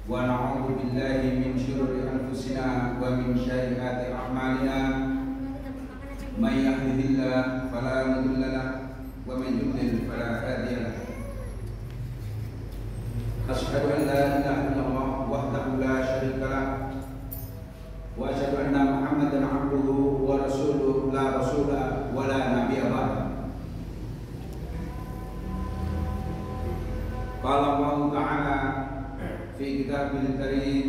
ونعوذ بالله من شرور أنفسنا ومن سيئات أعمالنا من يهده الله فلا مضل له ومن يضلل فلا هادي له أشهد أن لا إله إلا الله وحده لا شريك له وأشهد أن محمدا عبده ورسوله لا رسول ولا نبي بعده. قال الله تعالى في كتابه الكريم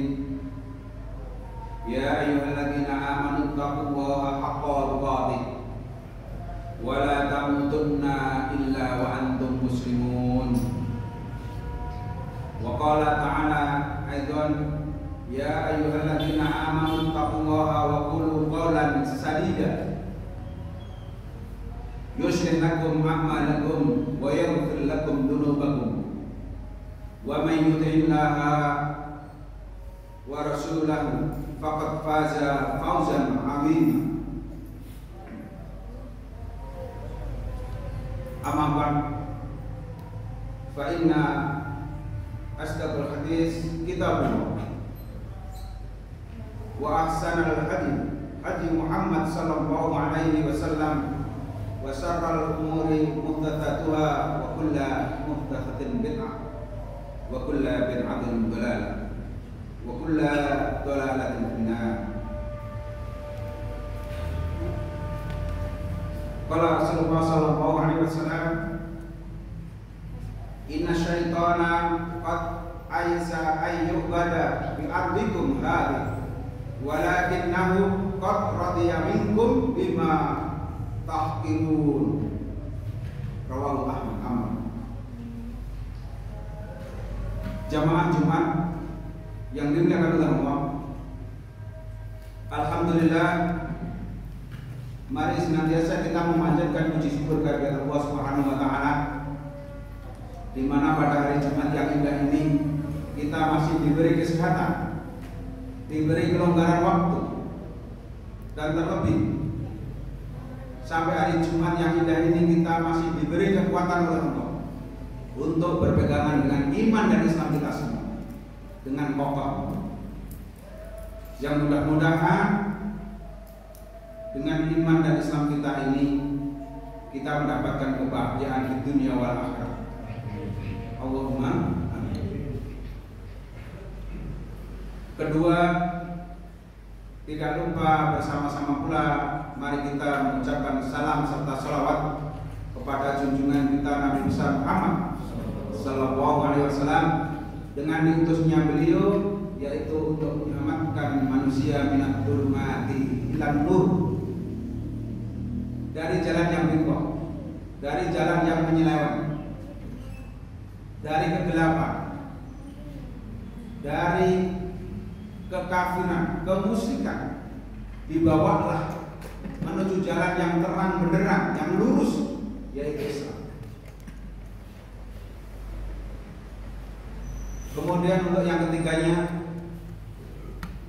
يا أيها الذين آمنوا اتقوا الله حق تقاته ولا تموتن إلا وأنتم مسلمون. وقال تعالى أيضا يا أيها الذين آمنوا اتقوا الله وقولوا قولا سديدا يصلح لكم أعمالكم ويغفر لكم ذنوبكم ومن يطع الله ورسوله فقد فاز فوزا عظيما. أما بعد فإن أصدق الحديث كتاب الله وأحسن الهدي هدي محمد صلى الله عليه وسلم وشر الأمور محدثاتها وكل محدثة بدعة وكل بدعة ضلالة وكل ضلالة في النار. قال رسول الله صلى الله عليه وسلم إن الشيطان قد أيس أن يعبد بأرضكم هذه ولكنه قد رضي منكم بما تحقرون. رواه Ahmad. Jamaah Jumat yang dimuliakan oleh Allah, alhamdulillah, mari senantiasa kita memanjatkan puji syukur kehadirat Allah Subhanahu wa taala, di mana pada hari Jumat yang indah ini kita masih diberi kesehatan, diberi kelonggaran waktu, dan terlebih sampai hari Jumat yang indah ini kita masih diberi kekuatan oleh Allah untuk berpegangan dengan iman dan Islam kita semua dengan kokoh, yang mudah-mudahan dengan iman dan Islam kita ini kita mendapatkan kebahagiaan di dunia wal akhirat. Allahumma amin. Kedua, tidak lupa bersama-sama pula mari kita mengucapkan salam serta salawat kepada junjungan kita Nabi besar Muhammad Sallallahu Alaihi Wasallam dengan diutusnya beliau, yaitu untuk menyelamatkan manusia minat dzulumati ilan nur, dari jalan yang bengkok, dari jalan yang menyeleweng, dari kegelapan, dari kekafiran, kemusyrikan, dibawalah menuju jalan yang terang benderang, yang lurus, yaitu Islam. Kemudian untuk yang ketiganya,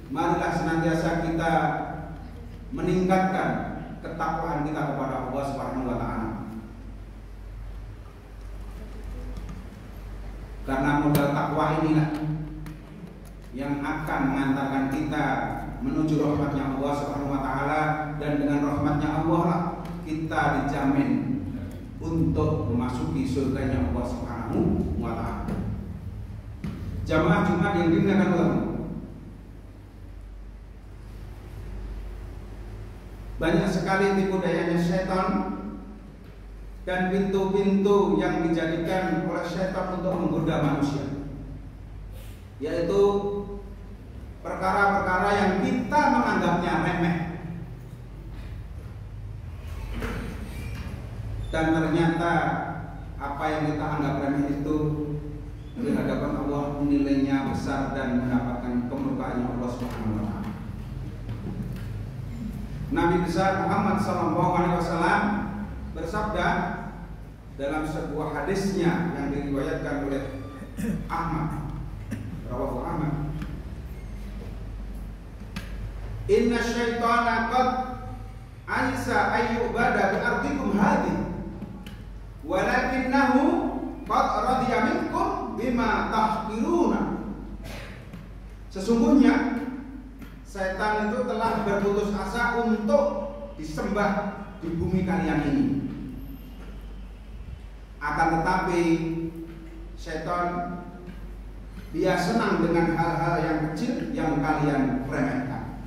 marilah senantiasa kita meningkatkan ketakwaan kita kepada Allah Subhanahu wa taala. Karena modal takwa inilah yang akan mengantarkan kita menuju rahmatnya Allah Subhanahu wa taala, dan dengan rahmatnya Allah lah kita dijamin untuk memasuki surganya Allah Subhanahu wa taala. Jamaah Jumat yang dimuliakan Allah, banyak sekali tipu dayanya setan dan pintu-pintu yang dijadikan oleh setan untuk menggoda manusia, yaitu perkara-perkara yang kita menganggapnya remeh, dan ternyata apa yang kita anggap remeh itu di hadapan Allah nilainya besar dan mendapatkan kemurkaannya Allah Subhanahu wa taala. Nabi besar Muhammad sallallahu alaihi wasallam bersabda dalam sebuah hadisnya yang diriwayatkan oleh Ahmad, rawahu Ahmad, inna syaitana qad aisa ayyubada bi ardikum hadhihi walakinnahu qad radiya minkum bima tahqiruna. Sesungguhnya setan itu telah berputus asa untuk disembah di bumi kalian ini. Akan tetapi setan dia senang dengan hal-hal yang kecil yang kalian remehkan.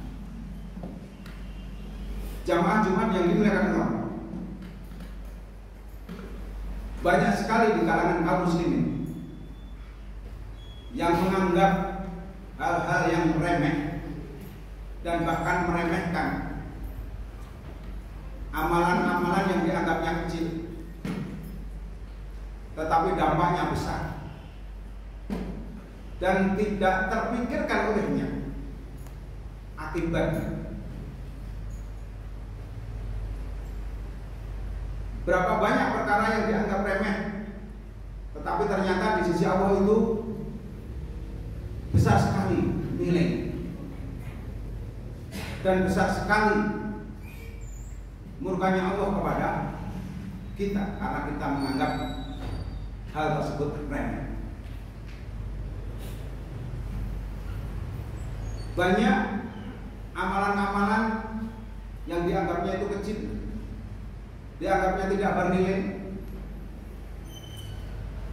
Jamaah Jumat yang dimuliakan Allah, banyak sekali di kalangan kaum muslimin yang menganggap hal-hal yang remeh dan bahkan meremehkan amalan-amalan yang dianggapnya kecil, tetapi dampaknya besar dan tidak terpikirkan olehnya akibatnya. Berapa banyak perkara yang dianggap remeh, tetapi ternyata di sisi Allah itu besar sekali nilai dan besar sekali murkanya Allah kepada kita karena kita menganggap hal tersebut remeh. Banyak amalan-amalan yang dianggapnya itu kecil, dianggapnya tidak bernilai,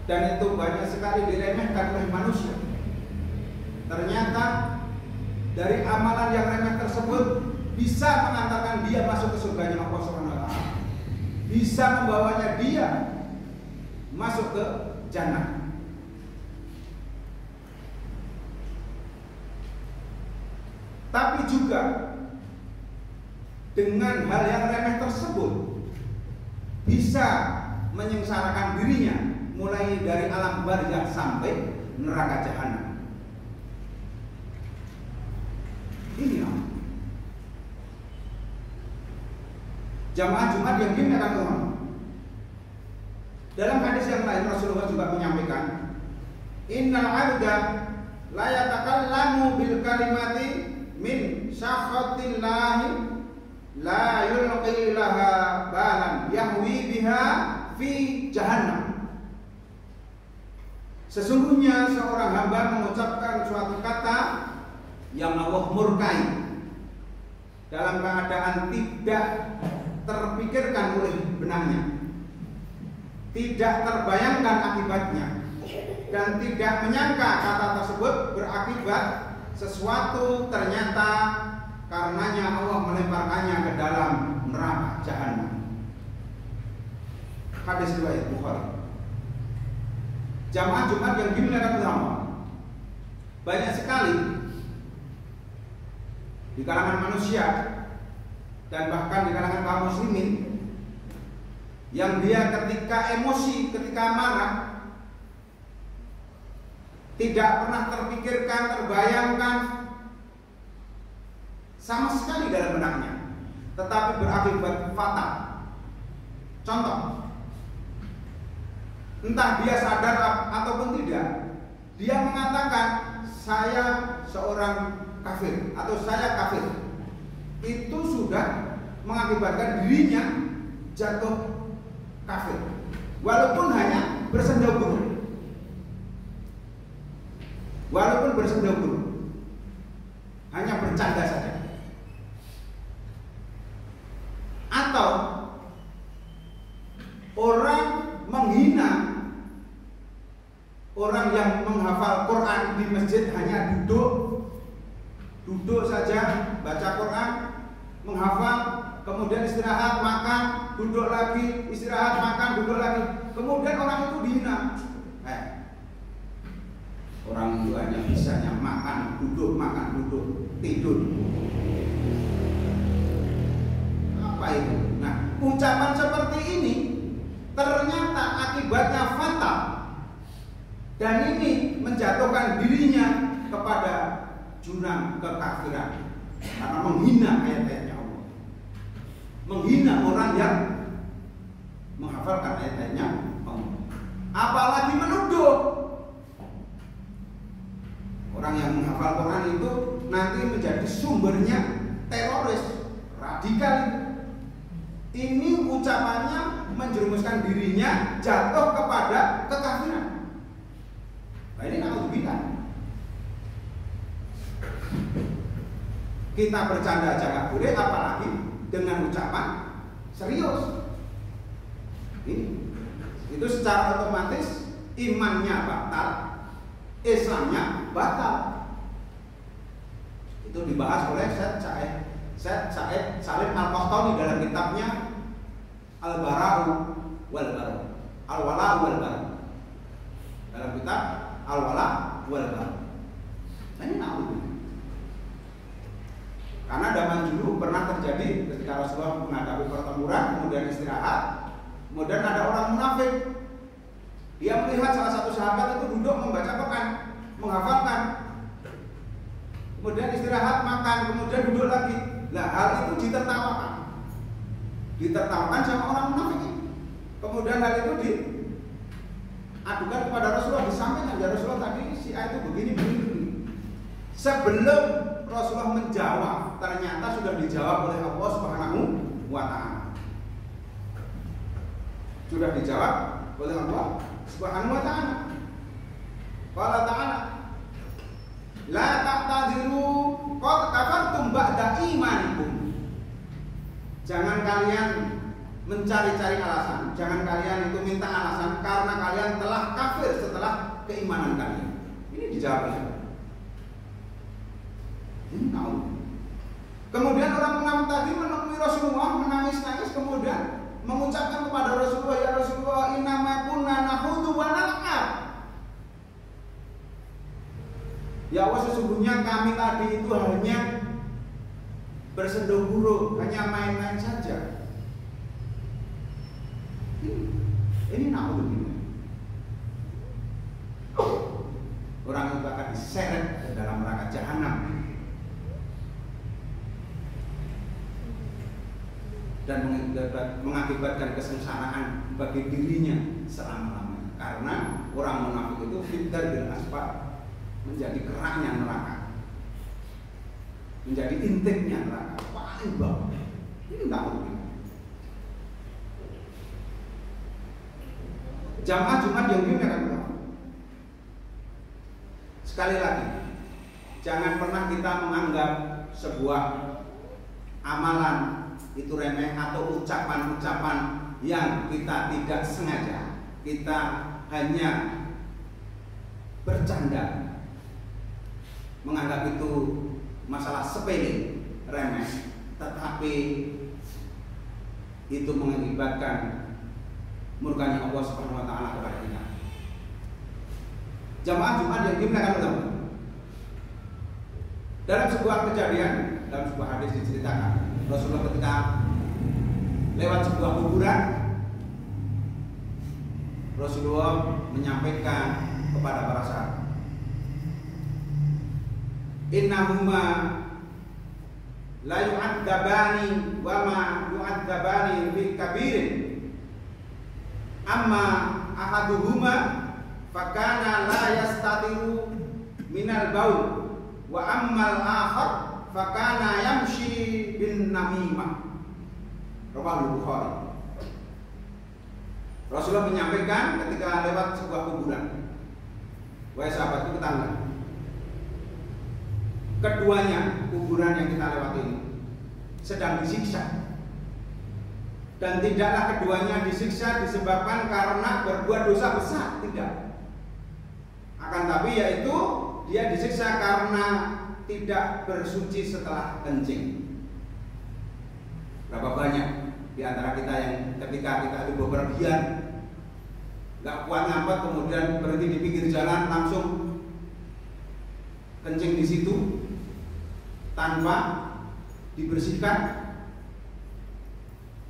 dan itu banyak sekali diremehkan oleh manusia. Ternyata dari amalan yang remeh tersebut bisa mengantarkan dia masuk ke surganya Allah SWT, bisa membawanya dia masuk ke jannah. Tapi juga dengan hal yang remeh tersebut bisa menyengsarakan dirinya mulai dari alam barzakh sampai neraka jahanam. Ini jamaah Jumat yang dimuliakan Allah. Dalam hadis yang lain Rasulullah juga menyampaikan, innal 'abda la yatakallamu bil kalimati min sakhatillahi la yulqi laha balan yahwi biha fi jahannam. Sesungguhnya seorang hamba mengucapkan suatu kata yang Allah murkai dalam keadaan tidak terpikirkan oleh benaknya, tidak terbayangkan akibatnya, dan tidak menyangka kata tersebut berakibat sesuatu, ternyata karenanya Allah melemparkannya ke dalam neraka jahanam. Hadis riwayat Bukhari. Jamaah Jumat yang dimuliakan Allah, banyak sekali di kalangan manusia dan bahkan di kalangan kaum muslimin yang dia ketika emosi, ketika marah, tidak pernah terpikirkan, terbayangkan sama sekali dalam benaknya, tetapi berakibat fatal. Contoh, entah dia sadar ataupun tidak, dia mengatakan saya seorang kafir atau saya kafir, itu sudah mengakibatkan dirinya jatuh kafir, walaupun hanya bersendau-gurau. Walaupun bersendau-gurau, hanya bercanda saja. Atau orang menghina orang yang menghafal Quran di masjid, hanya duduk saja baca Quran, menghafal, kemudian istirahat, makan, duduk lagi, istirahat, makan, duduk lagi. Kemudian orang itu dihina. Orang itu hanya bisanya makan, duduk, tidur. Apa itu? Nah, ucapan seperti ini ternyata akibatnya fatal, dan ini menjatuhkan dirinya kepada jurang kekafiran karena menghina ayat-ayatnya Allah, menghina orang yang menghafalkan ayat-ayatnya Allah, apalagi menuduh orang yang menghafal Quran itu nanti menjadi sumbernya teroris radikal. Ini ucapannya menjerumuskan dirinya jatuh kepada kekafiran. Nah, ini naudzubillah. Kita bercanda aja nggak boleh, apalagi dengan ucapan serius. Itu secara otomatis imannya batal, Islamnya batal. Itu dibahas oleh Syekh Salim Al-Qahtani dalam kitabnya Al-Bara'u wal Bara'u, Al-Wala'u wal Bara'u. Dalam kitab Al-Wala'u wal Bara'u. Ini naudzubillah. Karena zaman dulu pernah terjadi ketika Rasulullah menghadapi pertempuran, kemudian istirahat, kemudian ada orang munafik. Dia melihat salah satu sahabat itu duduk membaca Quran, menghafalkan. Kemudian istirahat, makan, kemudian duduk lagi. Nah, hal itu ditertawakan. Ditertawakan sama orang munafik ini. Kemudian hal itu diadukan kepada Rasulullah, disampaikan, ya Rasulullah tadi si A itu begini. Sebelum Rasulullah menjawab, ternyata sudah dijawab oleh Allah Subhanahu wa Ta'ala. Sudah dijawab oleh Allah Subhanahu wa Ta'ala. Qala ta'ala, la ta'tadiru qad kafartum ba'da imanikum. Jangan kalian mencari-cari alasan, jangan kalian itu minta alasan karena kalian telah kafir setelah keimanan kalian. Ini dijawab oleh Allah. Ini tahu. Kemudian orang munafik tadi menemui Rasulullah, menangis-nangis, kemudian mengucapkan kepada Rasulullah, ya Rasulullah, innama kunna nahudu wa nal'ab. Ya Allah, sesungguhnya kami tadi itu hanya bersenduh guru, hanya main-main saja. Ini naudzubillah. Orang itu akan diseret ke dalam neraka jahanam dan mengakibatkan kesengsaraan bagi dirinya selama-lamanya. Karena orang munafik itu fitnah bil asfal, menjadi keraknya neraka, menjadi intiknya neraka, paling bawah. Ini enggak mungkin. Jamaah Jumat yang dimuliakan Allah. Sekali lagi, jangan pernah kita menganggap sebuah amalan itu remeh atau ucapan-ucapan yang kita tidak sengaja, kita hanya bercanda, menganggap itu masalah sepele, remeh, tetapi itu mengakibatkan murkanya Allah Subhanahu wa Ta'ala kepada kita. Jamaah Jumat yang dimuliakan Allah, dalam sebuah kejadian, dalam sebuah hadis diceritakan Rasulullah ketika lewat sebuah kuburan, Rasulullah menyampaikan kepada para sahabat, innahuma la yu'adzabani wa ma yu'adzabani fi kabirin, amma ahaduhuma fakana la yastatiru minal baul wa ammal akhar fakana yamshi bin namimah. Rawahul Bukhari. Rasulullah menyampaikan ketika lewat sebuah kuburan, wahai sahabatku, ketahuilah, keduanya kuburan yang kita lewati ini sedang disiksa, dan tidaklah keduanya disiksa disebabkan karena berbuat dosa besar, tidak. Akan tapi yaitu dia disiksa karena tidak bersuci setelah kencing. Berapa banyak di antara kita yang ketika kita itu bepergian, nggak kuat ngapet, kemudian berhenti di pinggir jalan langsung kencing di situ tanpa dibersihkan.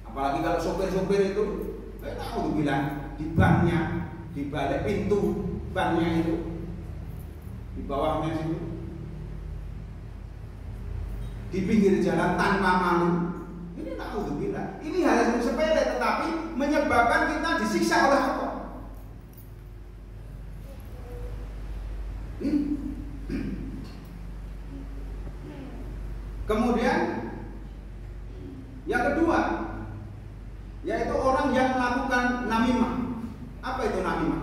Apalagi kalau sopir-sopir itu, saya tahu tuh bilang di bannya, di balik pintu bannya itu, di bawahnya situ, di pinggir jalan tanpa malu. Ini tahu tuh bilang, ini hal yang sepele tetapi menyebabkan kita disiksa oleh Allah. Kemudian yang kedua, yaitu orang yang melakukan namimah. Apa itu namimah?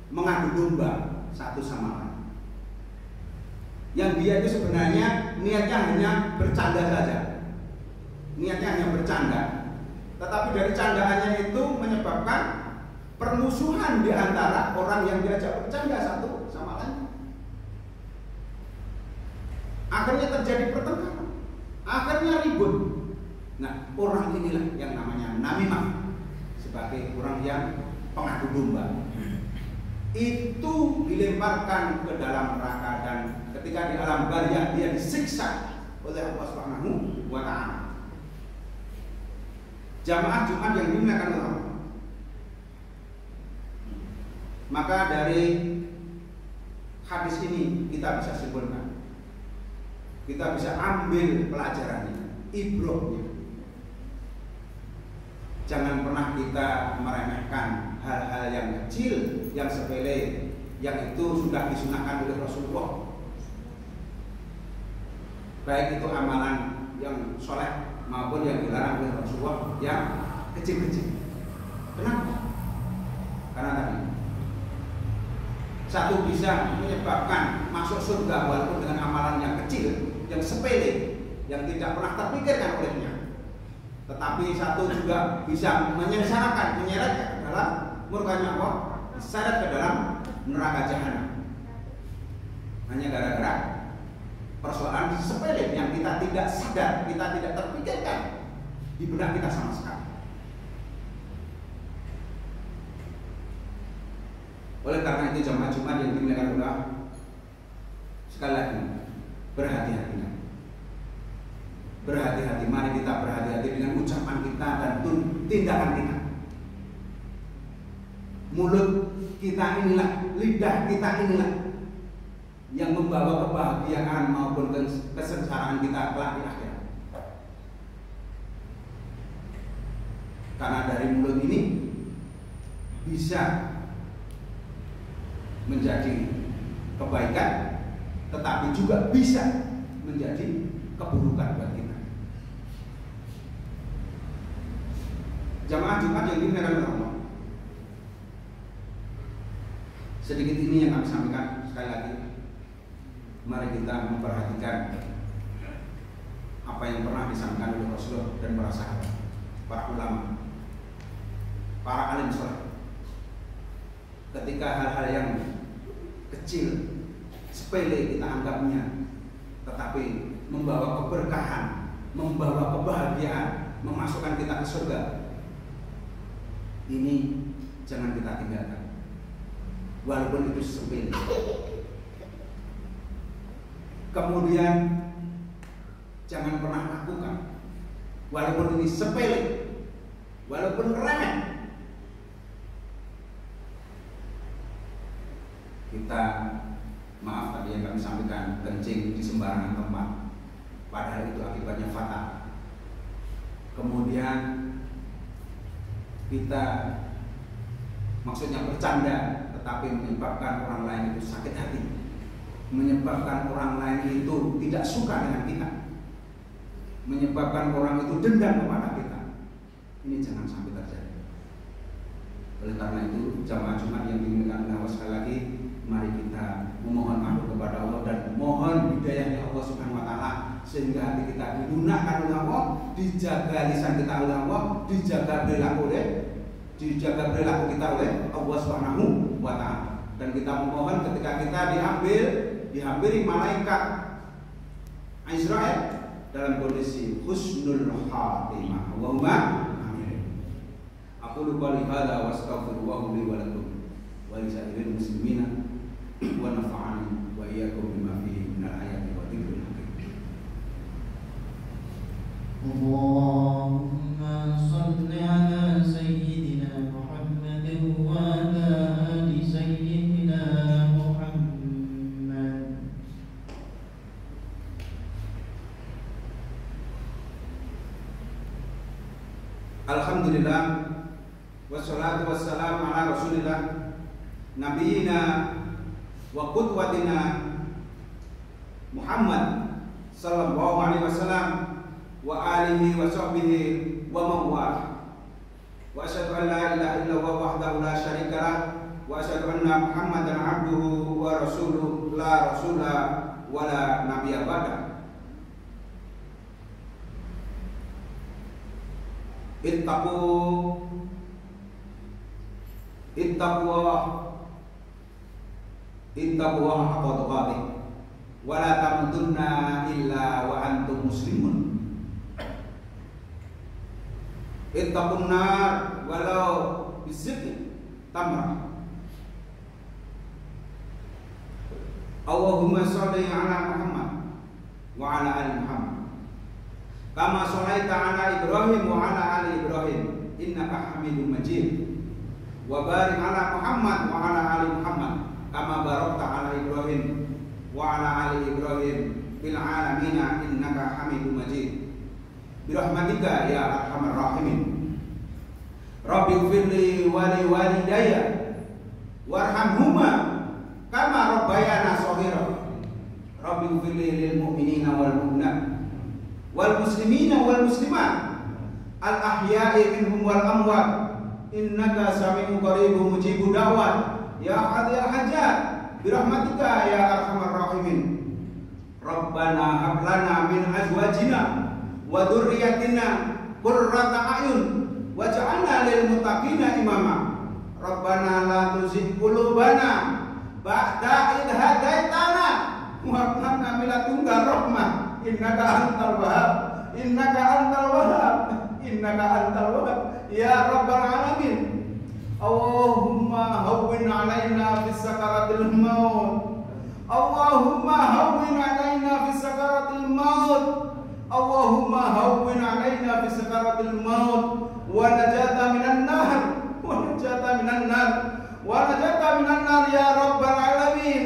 Mengadu domba satu sama lain. yang dia itu sebenarnya niatnya hanya bercanda saja, niatnya hanya bercanda, tetapi dari candaannya itu menyebabkan permusuhan di antara orang yang diajak bercanda satu sama lain. Akhirnya terjadi pertengkaran, akhirnya ribut. Nah, orang inilah yang namanya namimah, sebagai orang yang pengadu domba. Itu dilemparkan ke dalam neraka, dan ketika di alam barzakh dia disiksa oleh Allah Subhanahu wa taala. Jamaah Jumat yang dimuliakan Allah. Maka dari hadis ini kita bisa simpulkan, kita bisa ambil pelajarannya, ibrahnya. Jangan pernah kita meremehkan hal-hal yang kecil, yang sepele, yang itu sudah disunahkan oleh Rasulullah. Baik itu amalan yang soleh maupun yang dilarang oleh Rasulullah yang kecil-kecil. Kenapa? Karena tadi satu bisa menyebabkan masuk surga walaupun dengan amalan yang kecil, yang sepele, yang tidak pernah terpikirkan olehnya. Tetapi satu juga bisa menyengsarakan, menyeret ke dalam murkanya Allah, diseret ke dalam neraka jahanam. Hanya gara-gara persoalan sepele yang kita tidak sadar, kita tidak terpikirkan di benak kita sama sekali. Oleh karena itu jamaah Jumat yang dimuliakan Allah, sekali lagi berhati-hatilah. Berhati-hati, mari kita berhati-hati dengan ucapan kita dan tindakan kita. Mulut kita inilah, lidah kita inilah yang membawa kebahagiaan maupun kesengsaraan kita kelak di akhirat. Karena dari mulut ini bisa menjadi kebaikan, tetapi juga bisa menjadi keburukan buat kita. Jamaah Jumat yang dimuliakan Allah, sedikit ini yang kami sampaikan. Sekali lagi, mari kita memperhatikan apa yang pernah disampaikan oleh Rasulullah dan para sahabat, para ulama, para alim saleh. Ketika hal-hal yang kecil, sepele kita anggapnya, tetapi membawa keberkahan, membawa kebahagiaan, memasukkan kita ke surga, ini jangan kita tinggalkan, walaupun itu sepele. Kemudian jangan pernah lakukan, walaupun ini sepele, walaupun remeh. Kita, maaf tadi yang kami sampaikan, kencing di sembarangan tempat, padahal itu akibatnya fatal. Kemudian kita maksudnya bercanda, tetapi menyebabkan orang lain itu sakit hati, menyebabkan orang lain itu tidak suka dengan kita, menyebabkan orang itu dendam kepada kita. Ini jangan sampai terjadi. Oleh karena itu jamaah Jumat yang dimuliakan Allah, sekali lagi mari kita memohon maaf kepada Allah dan mohon hidayahnya Allah Subhanahu wa taala, sehingga hati kita digunakan oleh Allah, dijaga lisan kita oleh Allah, dijaga perilaku kita oleh Allah Subhanahu wa taala. Dan kita memohon ketika kita dihampiri malaikat Israel dalam kondisi husnul khatimah. Allahumma amin. Aku qouli hadza wa astaghfirullah li wa lakum wa li sa'iril muslimina wa nafa'ani wa iyyakum bima fihi min al-ayati wa dhikril hakim. Allahumma shalli ala sayyidina Muhammadin wa ala ali sayyidina Muhammad. Alhamdulillah, wassalatu wassalamu ala Rasulillah nabiyina wa qudwatina Muhammad sallallahu alaihi wasallam wa alihi wa sahbihi wa man wala. Wa asyhadu an la ilaha illallah wahdahu la syarika lah wa asyhadu anna Muhammadan abduhu wa rasuluhu la rasula wa la nabiyya ba'da. Ittaqwa haqqa tuqatih wa la tamutunna illa wa antum muslimun. Ittaqun nar walau biziqi tamrah. Allahumma sholli ala Muhammad wa ala ali Muhammad kama sholaita ala Ibrahim wa ala ali Ibrahim innaka Hamidum Majid. Wa barik ala Muhammad wa ala ali Muhammad kama barakta ala Ibrahim wa ala ali Ibrahim fil alamin innaka Hamidum Majid. Birahmatika ya arhamar rahimin. Rabbi ighfirli wa li walidayya warhamhuma kama rabbayana shaghira. Rabbi ighfirli lil mu'minina wal mu'minat wal muslimina wal muslimat al ahya'i minhum wal amwat innaka sami'un qaribun mujibud da'wat ya hadiyal hajat birahmatika ya arhamar rahimin. Rabbana hab lana min azwajina wa dzurriyyatina qurrata a'yun waj'alna lil muttaqina imama. Rabbana la tuzigh qulubana ba'da idh hadaitana wa hab lana min ladunka rahmah innaka antal wahhab ya rabbal alamin. Allahumma hawwin alaina fis sakaratil maut. Allahumma hawwin alaina fis sakaratil maut. Allahumma hawwin alaina fis sakaratil maut wa najata minan nar ya rabbal alamin.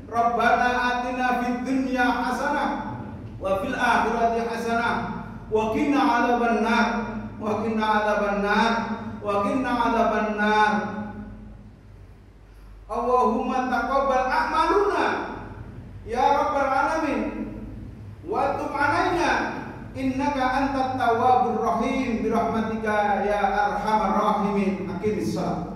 Rabbana atina fid dunya hasanah wa fil akhirati hasanah wa qina adzaban nar. Allahumma taqabbal a'maluna ya rabbal alamin wa tub 'alaina innaka antat tawwabur rahim birahmatika ya arhamar rahimin. Aqimis shalah.